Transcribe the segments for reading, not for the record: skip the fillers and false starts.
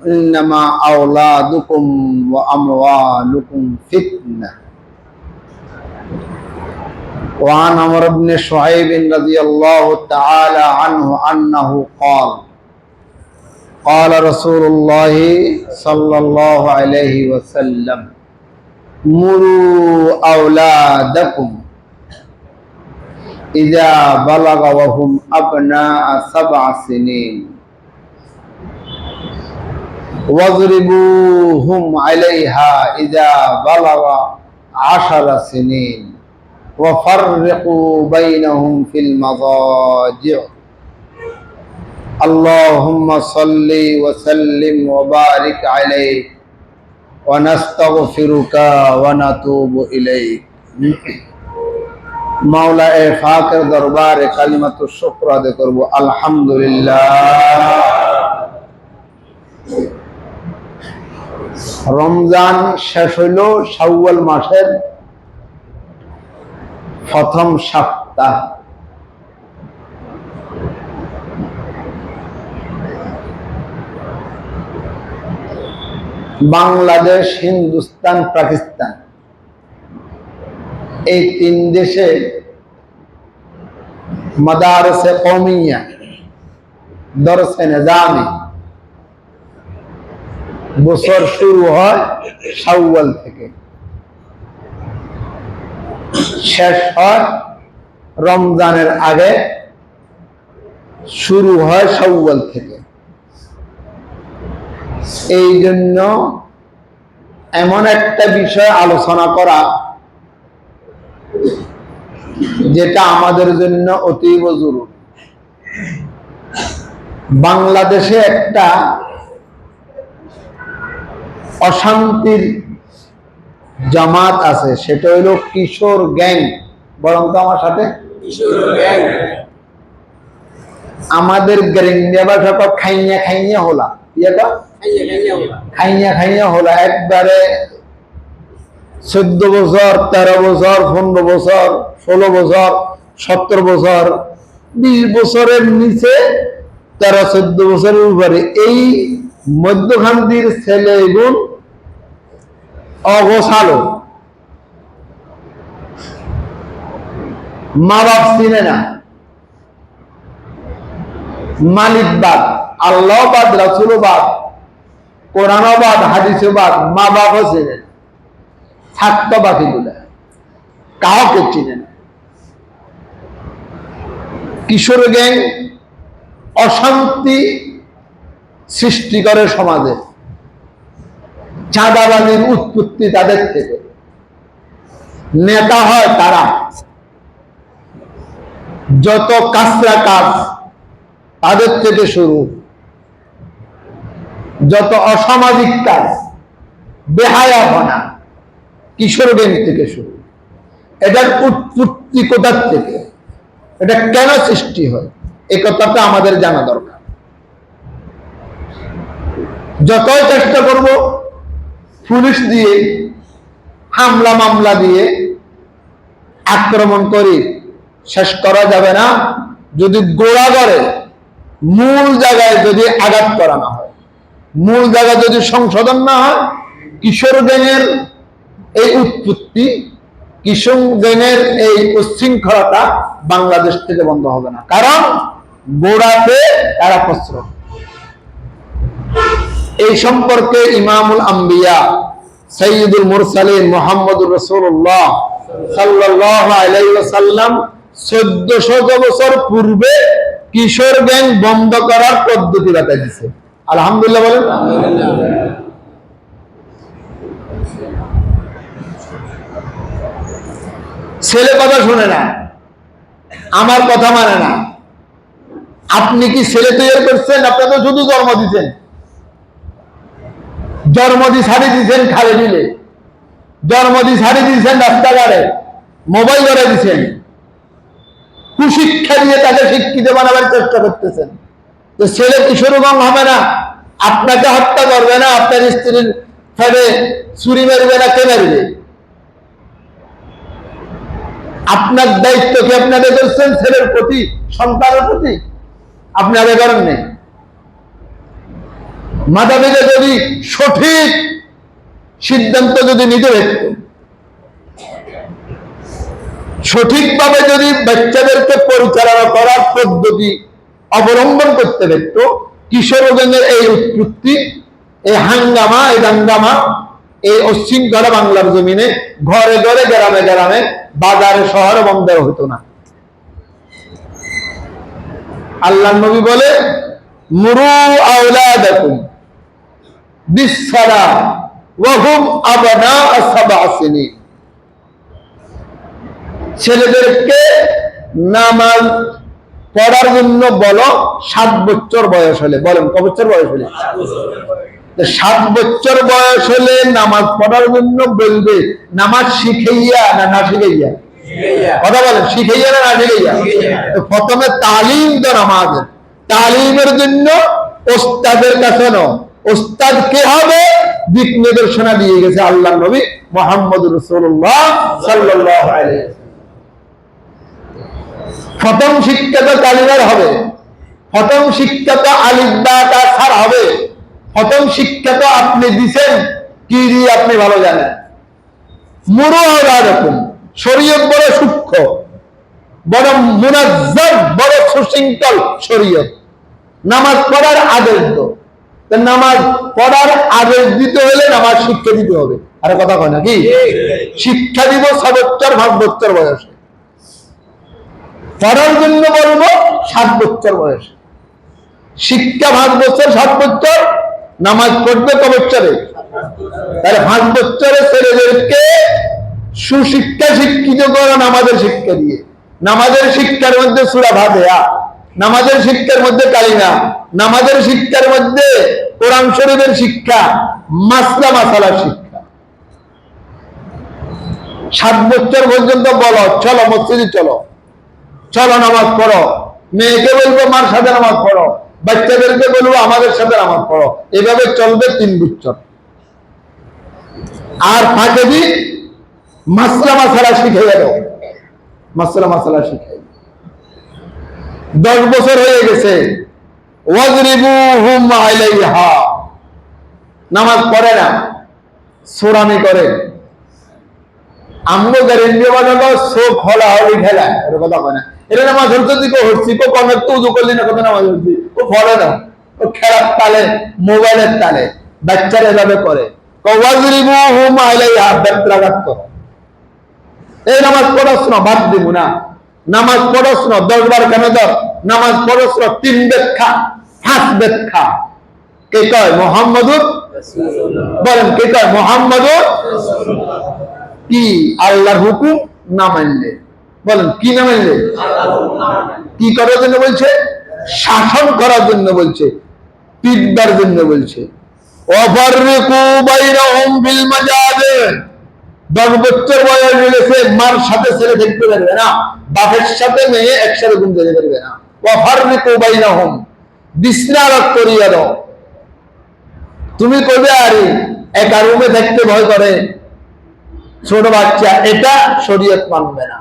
إنما أولادكم وأموالكم فتنة. وعن عمرو بن شعيب رضي الله تعالى عنه أنه قال قال رسول الله صلى الله عليه وسلم مروا أولادكم إذا بلغ وهم أبناء 7 سنين واضربوهم عليها إذا بلغ 10 سنين وفرقوا بينهم في المضاجع. اللهم صل وسلم وبارك عليه ونستغفرك ونتوب إليك. মাওলা এ ফাকের দরবারে কালিমাতুশ শুকর আদায় করব। আলহামদুলিল্লাহ। রমজান শেষ হইল শাওয়াল মাসের প্রথম সপ্তাহ। বাংলাদেশ, হিন্দুস্তান, পাকিস্তান এই 3 দেশে মাদারসে কওমিয়া, দরসে নিজামি বছর শুরু হয় শাওয়াল থেকে, শেষ হয় রমজানের আগে, শুরু হয় শাওয়াল থেকে। এই জন্য এমন একটা বিষয় আলোচনা করা যেটা আমাদের জন্য অতীব জরুরি। বাংলাদেশে একটা অশান্তির জামাত আছে, সেটা হইল কিশোর গ্যাং। বরং তো আমার সাথে কিশোর গ্যাং। আমাদের গ্যাং ভাষা তো খাইয়া খাইয়া হোলা, খাইয়া খাইয়া হোলা। একবারে 14 বছর, 13 বছর, 15 বছর, 16 বছর, 17 বছর, 20 বছরের নিচে, 13-14 বছরের উপরে এই মধ্যখান্তির ছেলে গুণ অগোছালো, মা বাপ চিনে না, মালিকবাদ, আল্লাহবাদ, রাসূলবাদ, কোরআনবাদ, হাদিসবাদ, মা বাপও চিনে না, থাকতো বাকিগুলা কাউকে চিনে না। কিশোর গ্যাং অশান্তি সৃষ্টি করে সমাজে। চাঁদাবাজির উৎপত্তি তাদের থেকে, নেতা হয় তারা। যত কাঁচরা কাজ তাদের থেকে শুরু, যত অসামাজিক কাজ, বেহায়াপনা কিশোর গ্যাং থেকে শুরু। এটার উৎপত্তি কোথার থেকে, এটা কেন সৃষ্টি হয়, এই কথাটা আমাদের জানা দরকার। যতই চেষ্টা করব পুলিশ দিয়ে, হামলা মামলা দিয়ে আক্রমণ করি, শেষ করা যাবে না যদি গোড়া করে মূল জায়গায় যদি আঘাত করা না হয়, মূল জায়গা যদি সংশোধন না হয়। কিশোর গ্যাংয়ের এই উৎপত্তি, কিশোর গ্যাংয়ের এই উচ্ছৃঙ্খলতা বাংলাদেশ থেকে বন্ধ হবে না, কারণ গোড়াতে তারা প্রশ্রয়। এই সম্পর্কে ইমামুল আম্বিয়া সাইয়্যিদুল মুরসালিন মুহাম্মদুর রাসূলুল্লাহ সাল্লাল্লাহু আলাইহি ওয়াসাল্লাম 1400 বছর পূর্বে কিশোর গ্যাং বন্ধ করার পদ্ধতি বাতাই দিয়েছে। আলহামদুলিল্লাহ বলেন। ছেলে কথা শুনে না, আমার কথা মানে না। আপনি কি ছেলে তৈরি করছেন? আপনি তো শুধু জন্ম দিচ্ছেন, জন্ম দিয়ে ছাড়ি দিচ্ছেন খালে দিলে, জন্ম দিয়ে ছাড়ি দিচ্ছেন রাস্তাঘাটে, মোবাইল ধরে দিচ্ছেন, কুশিক্ষা দিয়ে তাকে শিক্ষিত বানাবার চেষ্টা করতেছেন। তো ছেলে কিশোর গ্যাং হবে না, আপনাকে হত্যা করবে না, আপনার স্ত্রীর ফেলে ছুরি মারবে না, কে মারবে? আপনার দায়িত্ব কি আপনি আদায় করছেন ছেলের প্রতি, সন্তানের প্রতি? আপনি আদায় করেন নাই। মাতা পিতা যদি সঠিক সিদ্ধান্ত যদি নিতে পারত, সঠিকভাবে যদি বাচ্চাদেরকে পরিচালনা করার পদ্ধতি অবলম্বন করতে পারত, কিশোরগঞ্জের এই উৎপত্তি, এই হাঙ্গামা, এই দাঙ্গামা, এই অশৃঙ্খলা বাংলার জমিনে ঘরে ঘরে, গ্রামে গ্রামে, বাজারে, শহরে বন্ধ হতো না। আল্লাহ নবী বলে, মুরু আওলাদাকুম বিসসালাহ ওয়া হুম আবনাউ সাবআ সিনিন। ছেলেদেরকে নামাজ পড়ার জন্য বলো 7 বছর বয়স হলে। বলেন কত বছর বয়স হলে? 7 বছর বয়স হলে নামাজ পড়ার জন্য বলবে। নামাজ শিখাইয়া না না শিখাইয়া? কথা বলেন, শিখাইয়া না না শিখাইয়া? প্রথমে তালিম তো নামাজের, তালিমের জন্য ওস্তাদের কাছে নাও। ওস্তাদ কে হবে? দিক নির্দেশনা দিয়ে গেছে আল্লাহ নবী মুহাম্মদ রাসূলুল্লাহ সাল্লাল্লাহু আলাইহি ওয়াসাল্লাম। প্রথম শিক্ষা তো কালিমার হবে, প্রথম শিক্ষা তো আলিফ বা তা ছার হবে, প্রথম শিক্ষা তো আপনি দিছেন কি দিয়ে আপনি ভালো জানেন। মুরু আওলাদাকুম, শরীয়ত বড় সূক্ষ্ম, বড় মুনাজ্জাম, বড় সুশৃঙ্খল শরীয়ত। নামাজ পড়ার আদেশ দাও। নামাজ পড়ার আদেশ দিতে হলে নামাজ শিক্ষা দিতে হবে। আরে কথা কয় নাকি? শিক্ষা দিব 6 বছর 5 বছর বয়সে, পড়ার জন্য বলবো 7 বছর বয়সে। শিক্ষা 5 বছর 7 বছর, নামাজ পড়বে কত বছরে? তাহলে 5 বছরে ছেলেদেরকে সুশিক্ষা শিক্ষিত করা নামাজের শিক্ষা দিয়ে। নামাজের শিক্ষার মধ্যে সূরা ফাতিহা, নামাজের শিক্ষার মধ্যে কালিমা, নামাজের শিক্ষার মধ্যে কোরআন শরীফের শিক্ষা, মাসলা মাসালার শিক্ষা। 7 বছর পর্যন্ত বলো, চলো মসজিদে চলো, চলো নামাজ পড়ো। মেয়েকে বলবো মার সাথে নামাজ পড়ো, বাচ্চাদেরকে বলবো আমাদের সাথে নামাজ পড়ো। এভাবে চলবে 3 বছর। আর ফাঁকে দি মাসলা মাসালা শিখাইয়া দাও, মাসলা মাসালা শিখাই। 10 বছর হয়ে গেছে, ওয়াজরিবুহুম আলাইহা, নামাজ পড়ে না, সোরামি করে। আমগো গ্যারেন্টি বানাবো সব হলা হলি খেলা, এর কথা কয় না। এটা নামাজ হচ্ছে দিকে হচ্ছি, কো কমে তো উজু করলি না, কথা নামাজ হচ্ছি, ও পড়ে না, ও খেলার তালে, মোবাইলের তালে বাচ্চারা এভাবে করে। ওয়াজরিবুহুম আলাইহা, বেত্রাঘাত করো। এই নামাজ পড়াস না, বাদ দিব না। নামাজ পড়াস না 10 বার কেন ধর, নামাজ পড়াস না 3 ব্যাখ্যা 5 ব্যাখ্যা। কে কয়? মুহাম্মাদুর রাসূলুল্লাহ। বলেন কে কয়? মুহাম্মাদুর রাসূলুল্লাহ। কি আল্লাহর হুকুম না মানলে? বলেন কি না মানলে? কি করার জন্য বলছে? শাসন করার জন্য বলছে, পিটবার জন্য বলছে। ওয়াফাররিকু বাইনাহুম বিল মাজাজি। 10 বছর বয়স হয়েছে, মার সাথে ছেলে দেখতে পারবে না, বাপের সাথে মেয়ে একসাথে ঘুম যেতে পারবে না। ওয়াফাররিকু বাইনাহুম, বিছনা আলাদা করিয়া দাও। তুমি কবে আরে একা রুমে থাকতে ভয় করে ছোট বাচ্চা, এটা শরীয়ত মানবে না,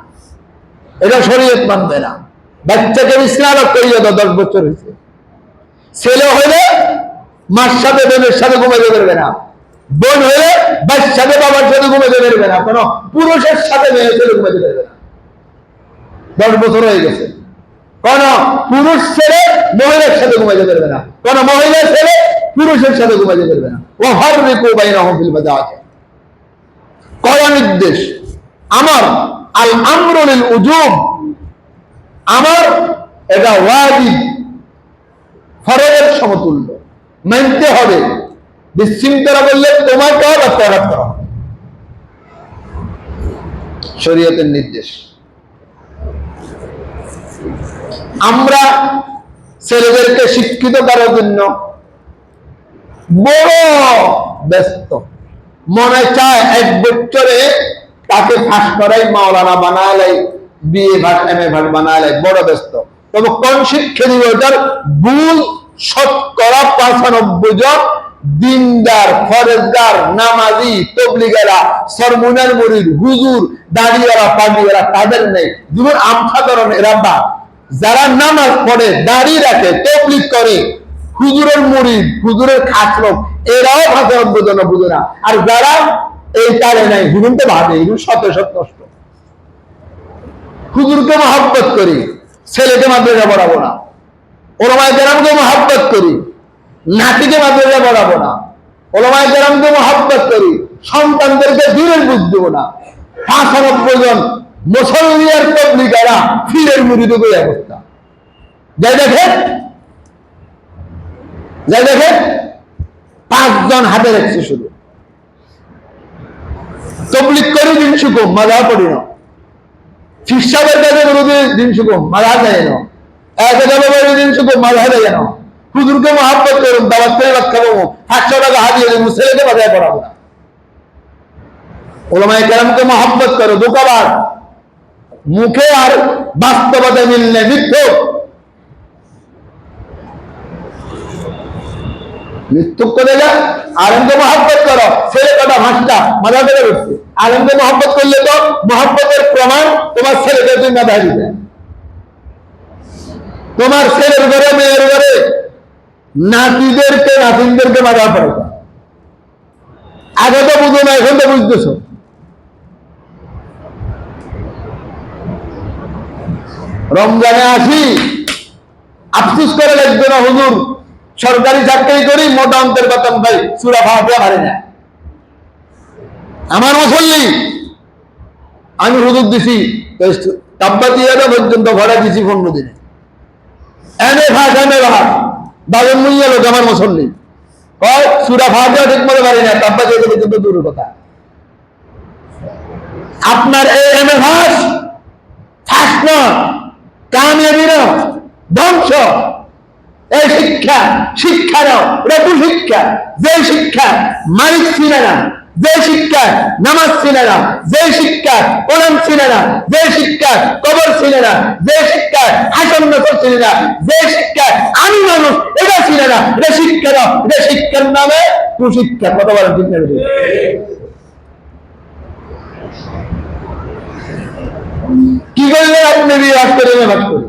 এটা শরীয়ত মানবে না। বাচ্চাকে বিছনা আলাদা করিয়া দাও। 10 বছর হয়েছে, ছেলে হইলে মার সাথে বোনের সাথে ঘুমাইতে পারবে না, বোন হইলে ভাইয়ের সাথে বাবার সাথে ঘুমাইতে পারবে না, কোন পুরুষের সাথে মেয়ে ছেলে ঘুমাইতে পারবে না। 10 বছর হয়ে গেছে, কোন পুরুষ ছেলে মহিলার সাথে ঘুমাইতে পারবে না, কোন মহিলা ছেলে পুরুষের সাথে ঘুমাইতে পারবে না। ওয়াফাররিকু বাইনাহুম বিল মাজাজি, কড়া নির্দেশ আমার। আল আমরু লিল উজুব, আমার এটা ওয়াজিব, ফরজের সমতুল্য, মানতে হবে। বিশৃঙ্খলা বললে তোমাকেও রক্ষাঘাত করা হবে, শরীয়তের নির্দেশ। আমরা ছেলেদেরকে শিক্ষিত করার জন্য বড় ব্যস্ত, মনে চায় 1 বছরে তাকে ফাঁস করাই, মাওলানা বানালাই, বিএ ভাট এমএ ভাট বানালাই, বড় ব্যস্ত। তবে কোন শিক্ষা দিব? ওটার ভুল 95% জন দিনদার, ফরেজগার, নামাজি, তবলিগেরা, সরমুনার মুরিদ, হুজুর, দাড়িওয়ালা, পাগড়িওয়ালা তাদের নেই। যেমন আমসাধারণ এরা বা যারা নামাজ পড়ে, দাড়ি রাখে, তবলিগ করে, হুজুরের মুরিদ, হুজুরের খাস লোক, এরাও ভাষা বোঝানো বুঝে না। আর যারা এই তারে নাই, হুজুর তো ভাবে হুজুর শত শত নষ্ট। হুজুরকে মহব্বত করি, ছেলেকে মাদ্রাসা পড়াবো না। ওলামায়ে কেরামকে মহব্বত করি, নাতিকে মাদ্রাসা পড়াবো না। ওলামায়ে কেরামকে মহব্বত করি, সন্তানদেরকে দিনের বুঝ দেবো না। 95 জন মুসল্লি আর তাবলীগীরা পীরের মুরিদ হয়ে অবস্থা। যাই দেখেন 5 জন হাতে রাখছে শুধু। তাবলীগ করি দিন শুকুম, মাযহাব পড়ি না। ফিরসাবের কাছে বিরোধী দিন শুকুম, মাযহাব দেয় না। একেবারে দিন শুকুম, মাযহাব দেয় না। হুজুরকে মহব্বত করুন, দাওয়াত করে রক্ষা পাবো, 500 টাকা হাতিয়ে দেবো, ছেলেকে মাদ্রাসায় পড়াবো না। ওলামায়ে কেরামকে মহব্বত করো, ধোঁকাবাজ, মুখে আর বাস্তবতা মিল নেই, মিথ্যুক। মিথ্যুক করে যা। আলেমকে মহব্বত করো, ছেলে কটা ভাষটা মাথা ধরে উঠছে। আলেমকে মহব্বত করলে তো মহব্বতের প্রমাণ তোমার ছেলেকে তুমি মাথা দিবে। তোমার ছেলের ঘরে, মেয়ের ঘরে নাতিদেরকে, নাতিনদেরকে মাথা পড়ে। আগে তো বুঝো না, এখন তো বুঝতেছ। রমজানে আসি, আফসুস করে লাগবে না, হুজুর সরকারি চাকরি করি, মোটা অঙ্কের বেতন পাই, সূরা ফাতিহা পারি না। আমার মুসল্লি, আমি হুজুর দিছি তাব্বাতিয়াটা পর্যন্ত ভরা দিছি 15 দিনে। এনে ভাগ বাবন মুইয়া লোক আমার মুসল্লি, কয় সূরা ফাতিহা ঠিক মতো পারি না, তাব্বাতিয়াটা পর্যন্ত দূরের কথা। আপনার এই এনে ভাস ফাঁস না, কামিয়াবি না, ধ্বংস। এই শিক্ষা, শিক্ষা নাও, এটা কুশিক্ষা। যে শিক্ষা মালিক চিনে না, যে শিক্ষা নামাজ চিনে না, যে শিক্ষা কোরআন চিনে না, যে শিক্ষা কবর চিনে না, যে শিক্ষা হাসন নসর চিনে না, যে শিক্ষা আমি মানুষ এটা চিনে না, এটা শিক্ষা নাও। এটা শিক্ষার নামে কুশিক্ষা। কত বড় ঠিক না? কি করলে আপনি বিরাজ করে ভাগ করে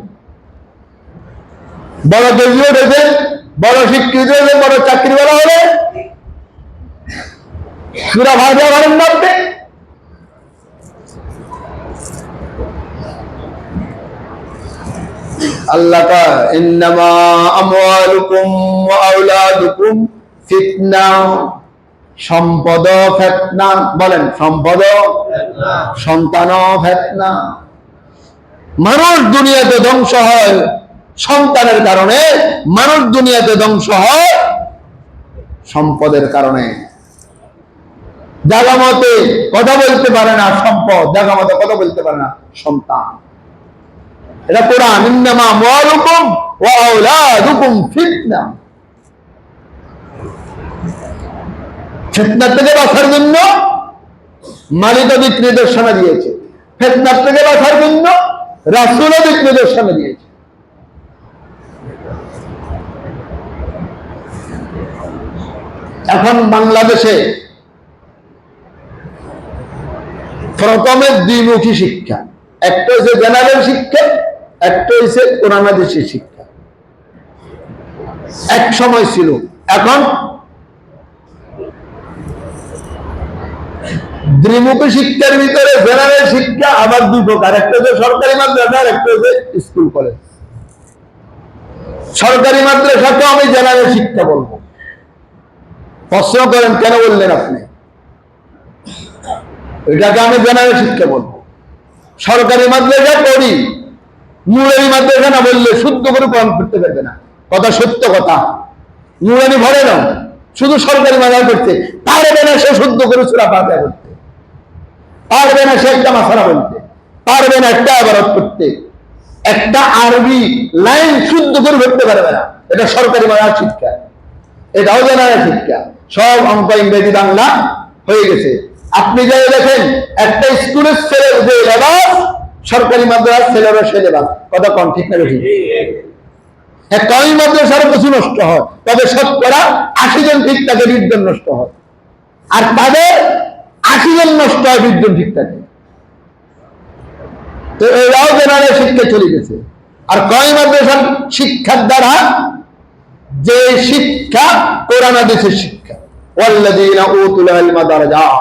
বড় গ্রাজুয়েট হয়েছে, বড় শিক্ষিত হয়েছে, বড় চাকরিওয়ালা হলে সূরা ফাতিহা পারেন না আপনি? আল্লাহ কা ইন্নামা আমওয়ালুকুম ওয়া আওলাদুকুম ফিতনা। সম্পদ ফিতনা। বলেন সম্পদ ফিতনা, সন্তান ফিতনা। মানুষ দুনিয়াতে ধ্বংস হয় সন্তানের কারণে, মানুষ দুনিয়াতে ধ্বংস হয় সম্পদের কারণে। জায়গা মতে কথা বলতে পারে না সম্পদ, জায়গা মতে কথা বলতে পারে না সন্তান। এটা কোরআন, ইন্নামা আমওয়ালুকুম ওয়া আওলাদুকুম ফিতনা। ফিতনা থেকে বাঁচার জন্য মালিক দিক নির্দেশনা দিয়েছে, ফিতনা থেকে বাঁচার জন্য রাসূল দিক নির্দেশনা দিয়েছে। এখন বাংলাদেশে প্রথমে দ্বিমুখী শিক্ষা, একটা হচ্ছে জেনারেল শিক্ষা, একটা হচ্ছে কোরআন হাদিসের শিক্ষা। এক সময় ছিল, এখন দ্বিমুখী শিক্ষার ভিতরে জেনারেল শিক্ষা আবার 2 প্রকার, একটা হচ্ছে সরকারি মাদ্রাসা, একটা হচ্ছে স্কুল কলেজ। সরকারি মাদ্রাসাকে আমি জেনারেল শিক্ষা বলবো। প্রশ্ন করেন কেন বললেন আপনি? এটাকে আমি জেনারেল শিক্ষা বলবো। সরকারি মাদ্রাসা পড়ি, নুরানি মাদ্রাসা না বললে শুদ্ধ করে কোরআন পড়তে পারবে না। কথা সত্য কথা। নুরানি ভরে না, শুধু সরকারি মাদ্রাসা করতে পারবে না, সে শুদ্ধ করে সূরা ফাতিহা করতে পারবে না, সে একটা মাসালা বলতে পারবে না, একটা ইবারত করতে, একটা আরবি লাইন শুদ্ধ করে পড়তে পারবে না। এটা সরকারি মাদ্রাসা শিক্ষা, এটাও জেনারেল শিক্ষা। সব অঙ্ক, ইংরেজি, বাংলা হয়ে গেছে। আপনি যাই দেখেন একটা স্কুলের ছেলের যে সিলেবাস, সরকারি মাদ্রাসার ছেলেরও সিলেবাস। কথা কম ঠিক না? একটা ওই মাদ্রাসার কিছু নষ্ট হয়, তবে শতকরা 80 জন ঠিক থাকে, 20 জন নষ্ট হয়। আর তাদের 80 জন নষ্ট হয়, 20 জন ঠিক থাকে। তো এরাও জেনারেল শিক্ষা চলে গেছে। আর কয় মাদ্রাসার শিক্ষার দ্বারা যে শিক্ষা কোরআন হাদিসের শিক্ষা, ওয়াল্লাযীনা উতুল ইলমা দারাজাত,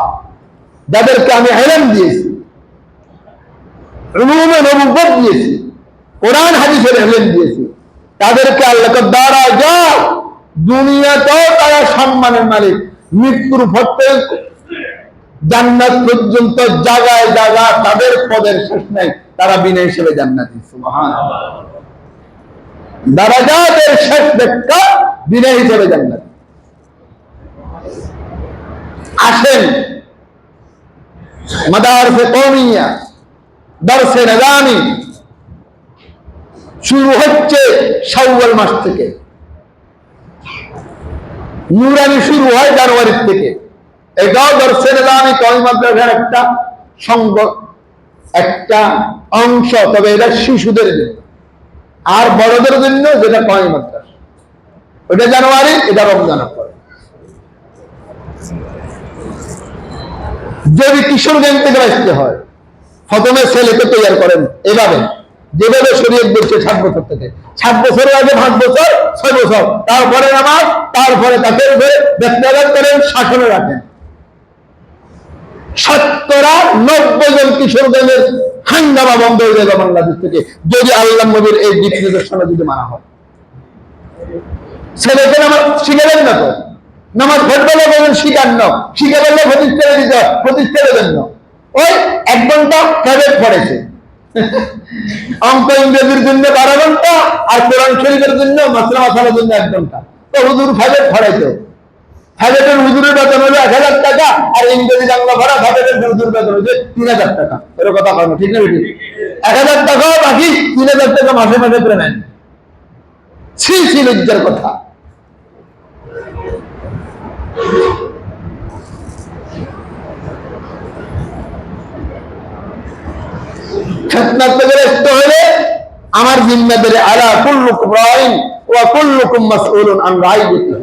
যাদেরকে আমি ইলম দিয়েছি, উলুমে নবুওয়াত দিয়েছি, কোরআন হাদিসের ইলম দিয়েছি, তাদেরকে আল্লাহ দারাজাত, দুনিয়াতেও তারা সম্মানের মালিক, মৃত্যুর পর জান্নাত পর্যন্ত জায়গায় জায়গা তাদের পদের শেষ নাই, তারা বিনা হিসেবে জান্নাতি। সুবহানাল্লাহ। দারাজাতের শেষ ব্যাখ্যা বিনা হিসেবে জান্নাতি। আসেন মাদারসে কওমিয়া, দরসে নিজামি শুরু হচ্ছে শাওয়াল মাস থেকে, নুরানি শুরু হয় জানুয়ারি থেকে। এটাও দরসে নিজামি কওমি মাদ্রাসার একটা সঙ্গ, একটা অংশ, তবে এটা শিশুদের জন্য, আর বড়দের জন্য যেটা কওমি মাদ্রাসা, ওটা জানুয়ারি, এটা রমজানের পরে। যদি কিশোরগঞ্জ থেকে আসতে হয়, প্রথমে ছেলেকে তৈরি করেন এভাবে, যেভাবে শরীয়ত বলছে 7 বছর থেকে। 7 বছরের আগে 5 বছর, 6 বছর, তারপরে নামাজ, তারপরে তাকে ব্যক্তাঘাত করেন, শাসনে রাখেন। 90 জন কিশোরগঞ্জের হাঙ্গামা বন্ধ হয়ে যাবে বাংলাদেশ থেকে, যদি আল্লাহ নবীর এই দিক নির্দেশনা যদি মানা হয়। ছেলেকে নামাজ শিখাবেন না তো, নামাজ ঘটবেলা বলেন শিখান না, শিখে বললে প্রতিষ্ঠানে দিতে হয়, প্রতিষ্ঠানের জন্য ওই 1 ঘন্টা প্রাইভেট পড়েছে, অঙ্ক ইংরেজির জন্য 12 ঘন্টা, আর কোরআন শরীফের জন্য মাসলা মাসালার জন্য 1 ঘন্টা। তো হুজুর প্রাইভেট পড়াইতো, প্রাইভেটের হুজুরের বেতন হলো 1000 টাকা, আর ইংরেজি বাংলা পড়া প্রাইভেটের হুজুর বেতন হচ্ছে 3000 টাকা। এর কথা কখনো ঠিক না? 1000 টাকা বাকি 3000 টাকা মাসে মাসে করে নেন। ছি লজ্জার কথা। খেদমত করে আসতে হলে আমার জিম্মাদারি, আলা কুল্লুকুম রাইন ওয়া কুল্লুকুম মাসউলুন আন রাইয়াতিহি।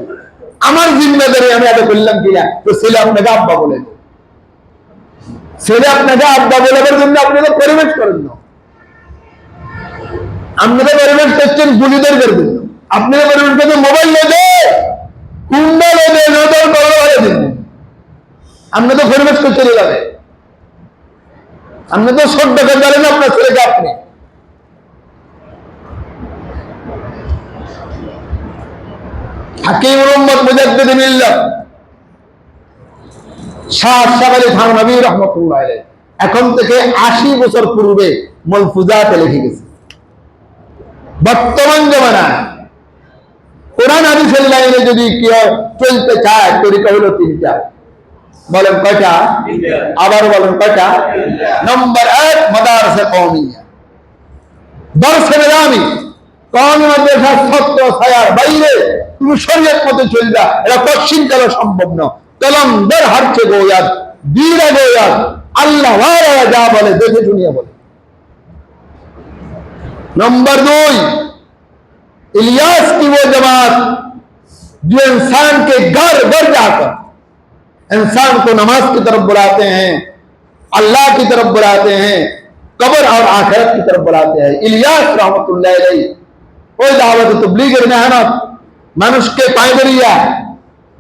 আমার জিম্মাদারি আমি এটা বললাম কিনা, তো ছেলে আপনাকে আব্বা বলে, ছেলে আপনাকে আব্বা বলার জন্য আপনাকে পরিবেশ করেন না, আপনাকে পরিবেশ করছেন গুলিদের জন্য, আপনাকে পরিবেশ করছেন মোবাইল লেগে, কুন্ডা লেগে, নজর বড় হয়ে দিন, আপনি তো পরিবেশ করতে যাবে, আপনি তো শ্রদ্ধা করে জানেন আপনার ছেলেকে। আপনি হাকিম উম্মত মুজাদ্দিদ মিল্লাত শাহ আশরাফ আলী থানভী রাহমাতুল্লাহ আলাইহি এখন থেকে 80 বছর পূর্বে মালফুজাতে লিখে গেছে। বর্তমান জমানায় কোরআন হাদিসের লাইনে যদি কেউ চলতে চায়, তরিকা হলো 3টা। বলেন কয়টা? আবার বলেন কয়টা? নম্বর 1 মাদারসে কওমিয়া, দরসে নিজামি, কওমি মাদ্রাসার ছাত্র ছায়ার বাইরে তুমি শরীয়ত মতে চলবা, এটা কঠিন কালে সম্ভব না। কলমদার হারছে গোয়াত, বীরা গোয়াত, আল্লাহ ওয়ারা যা বলে দেখে শুনিয়ে বলে। नंबर 2 इलियास की वो जमात जो इंसान के घर घर जाकर इंसान को नमाज की तरफ बुलाते हैं, अल्लाह की तरफ बुलाते हैं, कब्र और आखिरत की तरफ बुलाते हैं। इलियास रहमतुल्लाह अलैहि ওই দাওয়াত তাবলীগের মেহনত মানুষকে পায়ে ধরিয়া,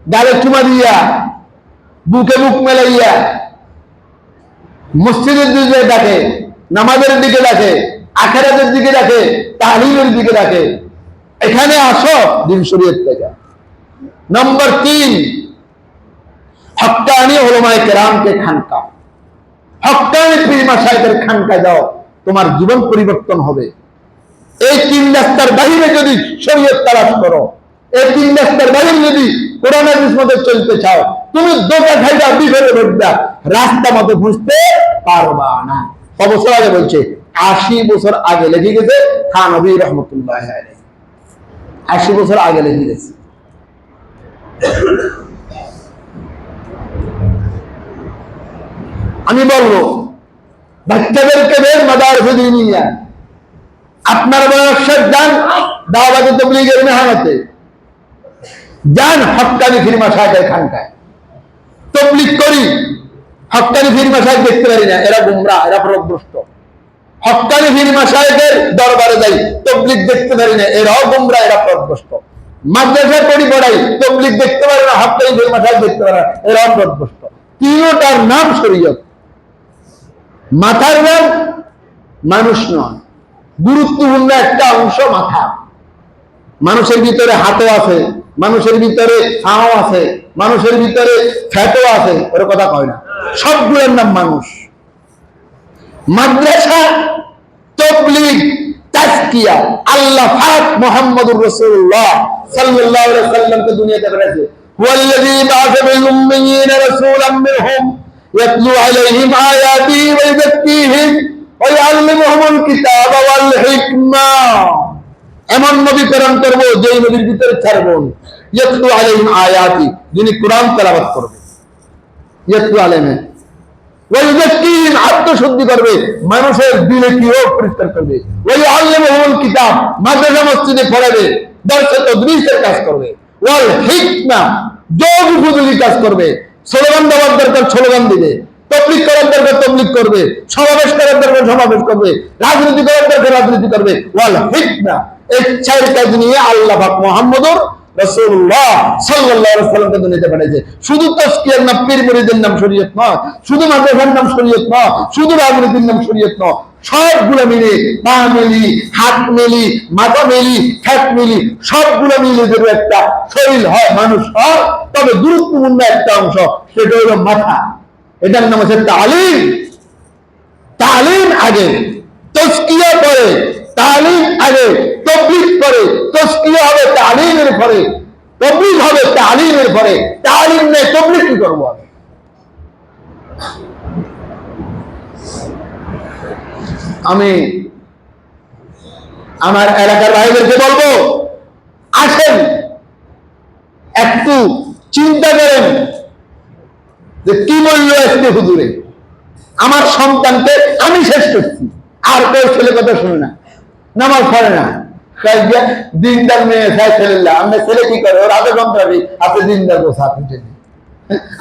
গালে চুমা দিয়া, বুকে বুক মেলাইয়া মসজিদের দিকে ডাকে, নামাজের দিকে ডাকে, আখিরাতের দিকে ডাকে, তাহলিলের দিকে ডাকে, এখানে আসো দিন শরীয়ত থেকে। নম্বর 3 হক্কানি উলামায়ে কেরামকে খানকা, হক্কানি পীর মাশায়েখের খানকায় যাও, তোমার জীবন পরিবর্তন হবে। এই 3 রাস্তার বাইরে যদি শরীয়ত তালাশ করো, এই 3 রাস্তার বাইরে যদি কোরআন হাদিস মতে চলতে চাও, তুমি দোকা খাইবা, বিঘরে ঢুকবা, রাস্তা মতো বুঝতে পারবা না। কত বছর আগে বলছে? 80 বছর আগে লিখে গেছে থানভী রাহমাতুল্লাহ আলাইহি। 80 বছর আগে লিখে গেছে। আমি বলবো বাচ্চাদেরকে বের মাদারসে দিনিয়া, আপনার বয়সের যান দাওয়াতে তাবলীগের মেহনতে, যান হক্কানি পীর মাশায়েখের খানকায় তাবলীগ করি। হক্কানি পীর মাশায়েখ দেখতে পারি না, এরা গুমরাহ, এরা পথভ্রষ্ট। হক্কানি পীর মাশায়েখের দরবারে যাই, তাবলীগ দেখতে পারি না, এরাও গুমরাহ, এরা পথভ্রষ্ট। মাদ্রাসায় পড়ি পড়াই, তবলিগ দেখতে পারে না, হাফতাই মাসাজ দেখতে পারে না, এরা অপদভ্রষ্ট। তিনটার নাম শরীয়ত। মাথার নাম মানুষ নয়, গুরুত্বপূর্ণ একটা অংশ মাথা। মানুষের ভিতরে হাতও আছে, মানুষের ভিতরে পাও আছে, মানুষের ভিতরে ফ্যাটও আছে, ওর কথা কয় না, সবগুলোর নাম মানুষ। মাদ্রাসা, তাবলীগ, তাজকিয়া, আল্লাহ পাক মুহাম্মদুর রাসূলুল্লাহ সাল্লাল্লাহু আলাইহি ওয়াসাল্লামকে দুনিয়াতে পাঠিয়েছে। ওয়াল্লাযী বা'আসা বিল উম্মিয়িনা রাসূলাম মিনহুম ইয়াতলু আলাইহিম আয়াতিহি ওয়া ইউযাক্কিহিম ওয়া ইউআল্লিমুহুমুল কিতাবা ওয়াল হিকমা। এমন নবী প্রেরণ করব যেই নবীর ভিতরে ছাড়বো ইয়াতলু আলাইহিম আয়াতি, যিনি কোরআন তেলাওয়াত করবে, ইয়াতলু আলাইহিম ওয়া ইউযাক্কিহিম, আত্মশুদ্ধি করবে, মানুষের দিলে কি হোক পরিষ্কার করবে, ওয়া ইউআল্লিমুহুমুল কিতাব, মাদ্রাসা মসজিদে পড়াবে, দরস তাদরিসের কাজ করবে, ওয়াল হিকমা, যোগ উপযোগী কাজ করবে, স্লোগান দেওয়ার দরকার স্লোগান দিবে, তাবলীগ করার দরকার তাবলীগ করবে, সমাবেশ করার দরকার সমাবেশ করবে, রাজনীতি করার দরকার রাজনীতি করবে, ওয়াল হিকমা। এই চার কাজ নিয়ে আল্লাহ পাক মুহাম্মদুর রাসূলুল্লাহ সাল্লাল্লাহু আলাইহি ওয়াসাল্লামকে দুনিয়াতে পাঠিয়েছে। শুধু তাজকিয়ার নাম, পীর মুরিদের নাম শরীয়ত নয়, শুধু মাদ্রাসার নাম শরীয়ত নয়, শুধু রাজনীতির নাম শরীয়ত নয়, সবগুলো মিলে, পা মিলি, হাত মিলি, মাথা মিলি, ফ্যাট মিলি, সবগুলো মিলে যদি একটা শরীর হয়, মানুষ হয়, তবে গুরুত্বপূর্ণ একটা অংশ সেটা হলো মাথা। এটার নাম হচ্ছে তালিম। তালিম আগে, তাজকিয়া পরে, তালিম আগে, তাবলীগ পরে, তাজকিয়া হবে তালিমের পরে, তাবলীগ হবে তালিমের পরে। তালিম নেই, তাবলীগ কি করবো আমি? আমি আমার এলাকার ভাইদেরকে বলবো, আসেন একটু চিন্তা করেন যে কি বললো আজকে হুজুরে। আমার সন্তানকে আমি শেষ করছি, আর কেউ ছেলে কথা শুনে না, নামাজ পড়ে না, দিনদার মেয়ে ছেলে, আমি ছেলে কি করে, ওর হাতে সন্ত্রাসী, হাতে দিনদার বসা পিঠে।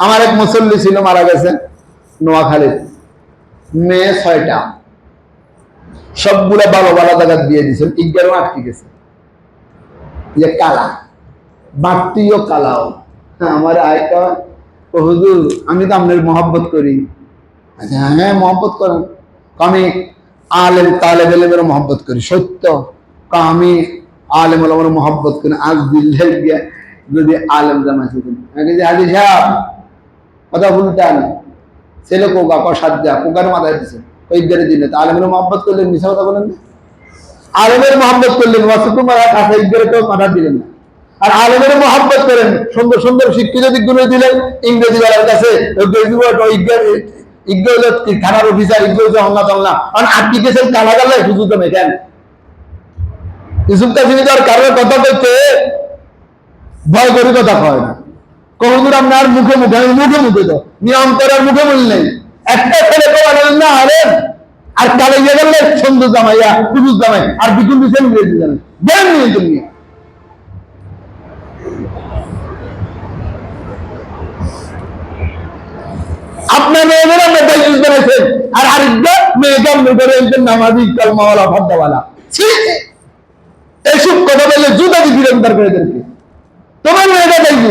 আমার এক মুসল্লি ছিল, মারা গেছে নোয়াখালী, মেয়ে 6টা, সবগুলা ভালো ভালো জায়গা দিয়ে দিয়েছেন, 11 আটকে গেছে, যে কালা বাড়তিও কালাও। আমার আয়টা, ও হুজুর আমি তো আপনার মহব্বত করি। হ্যাঁ মহব্বত করেন। আমি আলেম তালেব এলেমের মহব্বত করি, সত্য। আমি আলেম ওলামার মহব্বত করি। আজ দিল্লি গিয়া যদি আলেম জামাইছে, হাজি সাহেব কথা বলতেন, ছেলে কোকা সাজ্জা কোকার মাথায় দিচ্ছে ওই দিনে, আলেমের মহব্বত করলেন, মিশা কথা বলেন না। আলেমের মহব্বত করলেন, তোমার কাছে ইজ্ঞারে তো মাথা দিলেন না। আর আলেমের মহব্বত করেন, সুন্দর সুন্দর শিক্ষিত দিকগুলো দিলেন ইংরেজি বেলার কাছে, থানার অফিসার আটকে গেছেন কালা গালায় হুজুর মেখেন। ইসুফ কাসিমি তো আর কারোর কথা বলতে ভয় করে কথা কয় না। কখনো আপনার মুখে মুখে, আমি মুখে মুখে তো নিয়ম করার মুখে বললেন, একটা ছেলে করেন না আলেন, আর কালে গিয়ে গেলে সুন্দর জামাইয়া পুরুষ জামাই, আর বিকুল বিছেন ইংরেজি জানেন, দেন নিয়ে তুমি। আপনার মেয়েদের আমরা দায়িত্ব বানাইছেন, আর আরেকবার মেয়েদের মেয়েদের নামাজি কালমাওয়ালা ভাদ্দাওয়ালা, এইসব কথা বললে জুতা দিয়ে গ্রেফতার করে দেবে। তোমার মেয়েটা দায়িত্ব,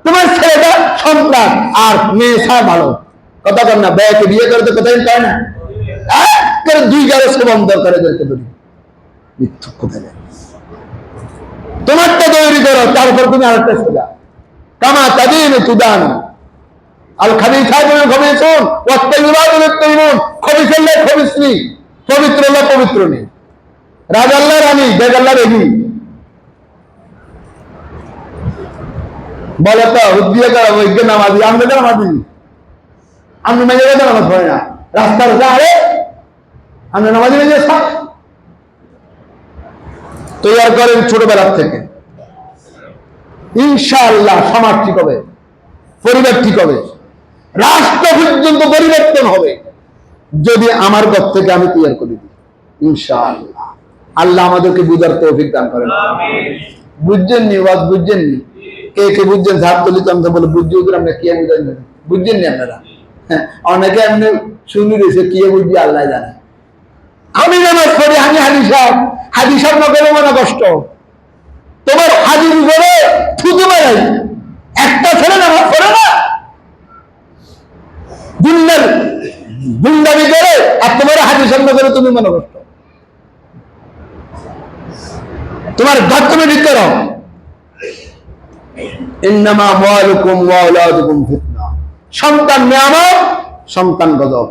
তোমার ছেলেটা সন্তান, আর মেয়ে ছাড় ভালো কথা কর না। ব্যয়কে বিয়ে করতে কোথায় পায় না, এক 2 গাড়ি সবম দরকার এদেরকে ধরি মিথ্যুক কোথায়। তোমারটা তৈরি করো, তারপর তুমি আরেকটা সোজা কামা তাদিন তুদান। আল খাবিসাতুল খাবিসুন ওয়াত তাইয়িবাতুল তাইয়িবুন, খাবিসুল লা খাবিসনি, পবিত্র লা পবিত্র নেই, রাজা আল্লাহ রানী, বেগ আল্লাহ রেগি। বলে তো হুদ্দিয়া করা ওইকে নামাজি, আমরা তো নামাজি, আমরা মেজে গেছে নামাজ পড়ে না, রাস্তার আরে আমরা নামাজি মেজে সব তৈরি করেন ছোটবেলার থেকে। ইনশাআল্লাহ সমাজ ঠিক হবে, পরিবার ঠিক হবে, রাষ্ট্র পর্যন্ত পরিবর্তন হবে যদি আমার ঘর থেকে আমি তৈরি করে দিই। ইনশাআল্লাহ আল্লাহ আমাদেরকে বুঝার তৌফিক দান করেন। বুঝছেননি ওয়াজ, বুঝছেননি? কে কে বুঝছেন হাত তুলি, তো আমরা বলে বুঝছি হুজুর, আমরা কি বুঝেন, বুঝছেননি আপনারা? হ্যাঁ, অনেকে এমনি শুনি রয়েছে, কি বুঝছি আল্লাহ জানে। আমি নামাজ পড়ি, আমি হাদিস সাহেব না করে মনে কষ্ট, তোমার হাজির করে থুতু বেড়াই, একটা ছেলে নামাজ পড়ে না, দুনিয়ার গুন্ডামি করে আর তোমার হাজির সামনে করে তুমি মনে করছো তোমার ঘর তুমি ঠিক করো। ইন্নামা আমওয়ালুকুম ওয়া আওলাদুকুম ফিতনা, সন্তান নিয়ামত, সন্তান গজব।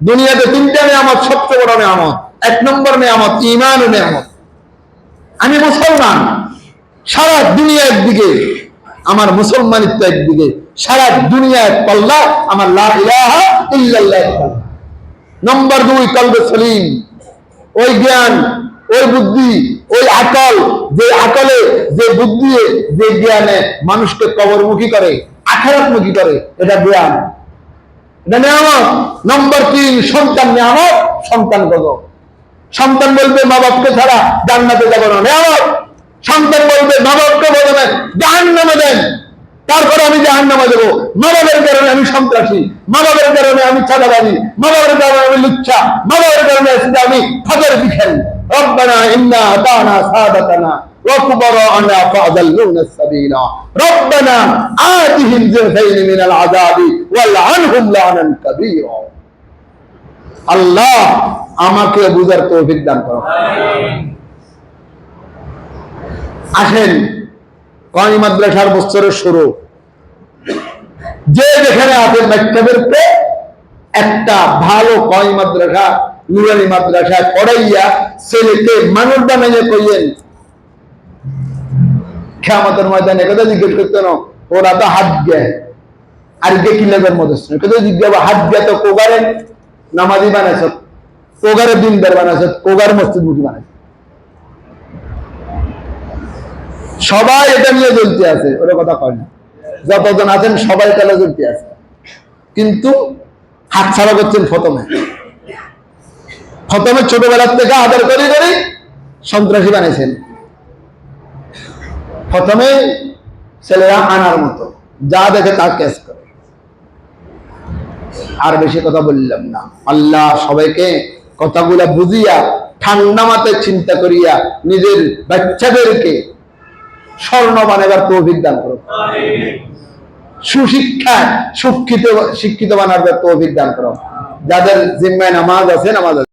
দুনিয়াতে তিনটা নিয়ামত সবচেয়ে বড় নিয়ামত। এক নম্বর নিয়ামত ঈমান ও নিয়ামত। আমি মুসলমান, সারা দুনিয়া একদিকে, আমার মুসলমানিত্ব একদিকে, সারা দুনিয়া এক পাল্লা, আমার লা ইলাহা ইল্লাল্লাহ। নম্বর দুই কলবে সলিম, ওই জ্ঞান, ওই বুদ্ধি, ওই আকল, যে আকলে, যে বুদ্ধি, যে জ্ঞানে মানুষকে কবরমুখী করে, আখিরাতমুখী করে, এটা জ্ঞান, এটা নিয়ামত। নম্বর তিন সন্তান নিয়ামত, সন্তান গজব। সন্তান বলবে মা বাপকে ছাড়া জান্নাতে যাবো না, নিয়ামত। সন্তান বলবে মা বাপকে বলবেন জাহান্নামে দেন, তারপরে আমি জাহান্নামে দেবো। মা বাবার কারণে আমি সন্ত্রাসী, মা বাবার কারণে আমি চাঁদাবাজি, মা বাবার কারণে আমি লুচ্ছা, মা বাবার কারণে আমি ফাঁদের ভিখারি। রব্বানা ইন্না আতানা সাদাতানা ওয়া কুবারানা ফাআদাল্লুনা সাবিলা রব্বানা আতিহিম যিফাইন মিনাল আযাবি ওয়াল আনহুম লা'নান কাবীরা। আল্লাহ আমাকে বুঝার তৌফিক দান করো। আসেন, কওমি মাদ্রাসার বছরের শুরু, যে যেখানে আছেন মাকতাবের পে একটা ভালো কওমি মাদ্রাসা, নুরানি মাদ্রাসা পড়াইয়া ছেলেকে মানুষ বানাইয়া কইয়েন। কিয়ামতের ময়দানে কথা জিজ্ঞেস করতে না, ওরা তো হাত দেয় আর কে কি লেগের মধ্যে কথা জিজ্ঞাসা, হাত দেয় তো কোগারে নামাজি বানাইছ, কোগারে দিনদার বানাইছ, কোগার মসজিদ মুখী বানাইছ। সবাই এটা নিয়ে জ্বলতে আছে, ওরা কথা কয় না। যতজন আছেন সবাই তাহলে জ্বলতে আছে, কিন্তু হাত ছাড়া করছেন প্রথমে। প্রথমে ছোটবেলার থেকে আদর করে করে সন্ত্রাসী বানাইছেন। প্রথমে ছেলেরা আনার মতো যা দেখে তা কেস করে। আর বেশি কথা বললাম না। আল্লাহ সবাইকে কথাগুলা বুঝিয়া ঠান্ডা মাথায় চিন্তা করিয়া নিজের বাচ্চাদেরকে স্বর্ণ বানাবার তৌফিক দান করো। সুশিক্ষায় শিক্ষিত বানাবার তৌফিক দান করো। যাদের জিম্মায় নামাজ আছে, নামাজ